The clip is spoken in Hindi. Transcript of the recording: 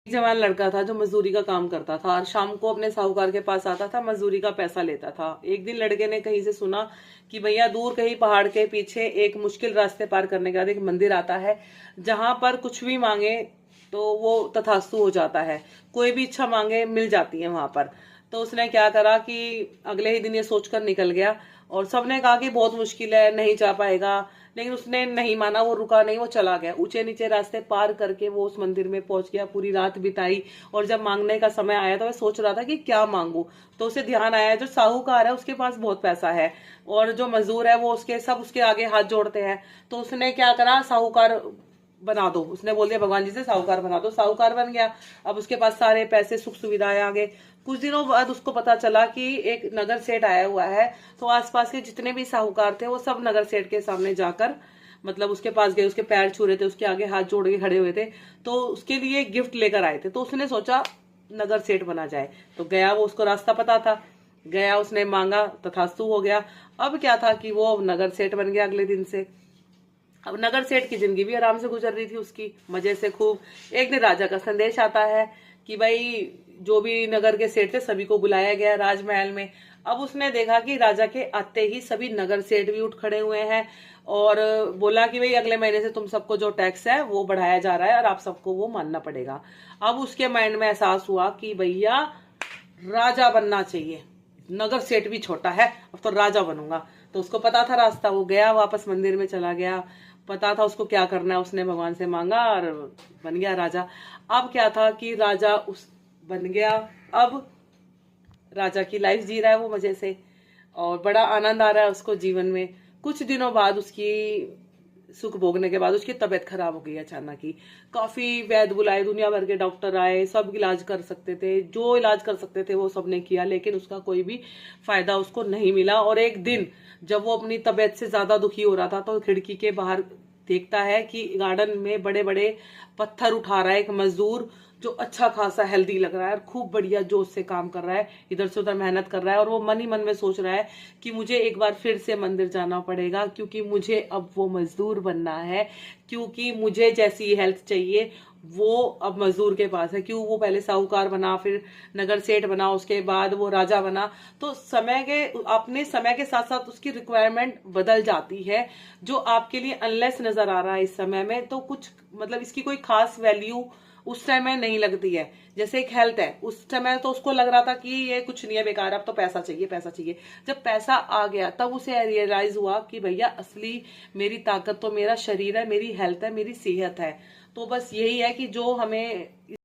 जवान लड़का था जो मजदूरी का काम करता था और शाम को अपने साहूकार के पास आता था, मजदूरी का पैसा लेता था। एक दिन लड़के ने कहीं से सुना कि भैया दूर कहीं पहाड़ के पीछे एक मुश्किल रास्ते पार करने के बाद एक मंदिर आता है, जहां पर कुछ भी मांगे तो वो तथास्तु हो जाता है, कोई भी इच्छा मांगे मिल जाती है वहां पर। तो उसने क्या करा कि अगले ही दिन ये सोचकर निकल गया और सबने कहा कि बहुत मुश्किल है, नहीं जा पाएगा, लेकिन उसने नहीं माना, वो रुका नहीं, वो चला गया। ऊंचे नीचे रास्ते पार करके वो उस मंदिर में पहुंच गया, पूरी रात बिताई। और जब मांगने का समय आया तो वह सोच रहा था कि क्या मांगू, तो उसे ध्यान आया जो साहूकार है उसके पास बहुत पैसा है और जो मजदूर है वो उसके सब उसके आगे हाथ जोड़ते हैं। तो उसने क्या करा, साहूकार बना दो, उसने बोल दिया भगवान जी से साहूकार बना दो। साहूकार बन गया। अब उसके पास सारे पैसे सुख सुविधाएं आ गए। कुछ दिनों बाद उसको पता चला कि एक नगर सेठ आया हुआ है। तो आसपास के जितने भी साहूकार थे वो सब नगर सेठ के सामने जाकर मतलब उसके पास गए, उसके पैर छू रहे थे, उसके आगे हाथ जोड़ के खड़े हुए थे। तो उसके लिए गिफ्ट लेकर आए थे। तो उसने सोचा नगर सेठ बना जाए। तो गया, वो उसको रास्ता पता था, गया, उसने मांगा, तथास्तु हो गया। अब क्या था कि वो नगर सेठ बन गया अगले दिन से। अब नगर सेठ की जिंदगी भी आराम से गुजर रही थी उसकी, मजे से खूब। एक दिन राजा का संदेश आता है कि भाई जो भी नगर के सेठ थे सभी को बुलाया गया राजमहल में। अब उसने देखा कि राजा के आते ही सभी नगर सेठ भी उठ खड़े हुए हैं और बोला कि भाई अगले महीने से तुम सबको जो टैक्स है वो बढ़ाया जा रहा है और आप सबको वो मानना पड़ेगा। अब उसके माइंड में एहसास हुआ कि भैया राजा बनना चाहिए, नगर सेठ भी छोटा है, अब तो राजा बनूंगा। तो उसको पता था रास्ता, वो गया, वापस मंदिर में चला गया। पता था उसको क्या करना है, उसने भगवान से मांगा और बन गया राजा। अब क्या था कि राजा उस बन गया। अब राजा की लाइफ जी रहा है वो मजे से और बड़ा आनंद आ रहा है उसको जीवन में। कुछ दिनों बाद उसकी सुख भोगने के बाद उसकी तबीयत खराब हो गई अचानक ही। काफी वैद्य बुलाए, दुनिया भर के डॉक्टर आए, सब इलाज कर सकते थे, जो इलाज कर सकते थे वो सबने किया, लेकिन उसका कोई भी फायदा उसको नहीं मिला। और एक दिन जब वो अपनी तबीयत से ज्यादा दुखी हो रहा था तो खिड़की के बाहर देखता है कि गार्डन में बड़े बड़े पत्थर उठा रहा है एक मजदूर, जो अच्छा खासा हेल्दी लग रहा है और खूब बढ़िया जोश से काम कर रहा है, इधर से उधर मेहनत कर रहा है। और वो मन ही मन में सोच रहा है कि मुझे एक बार फिर से मंदिर जाना पड़ेगा, क्योंकि मुझे अब वो मजदूर बनना है, क्योंकि मुझे जैसी हेल्थ चाहिए वो अब मजदूर के पास है। क्यों, वो पहले साहूकार बना, फिर नगर सेठ बना, उसके बाद वो राजा बना। तो समय के अपने समय के साथ साथ उसकी रिक्वायरमेंट बदल जाती है। जो आपके लिए अनलेस नजर आ रहा है इस समय में, तो कुछ मतलब इसकी कोई खास वैल्यू उस समय नहीं लगती है। जैसे एक हेल्थ है, उस समय तो उसको लग रहा था कि ये कुछ नहीं है, बेकार, अब तो पैसा चाहिए, पैसा चाहिए। जब पैसा आ गया तब उसे रियलाइज हुआ कि भैया असली मेरी ताकत तो मेरा शरीर है, मेरी हेल्थ है, मेरी सेहत है। तो बस यही है कि जो हमें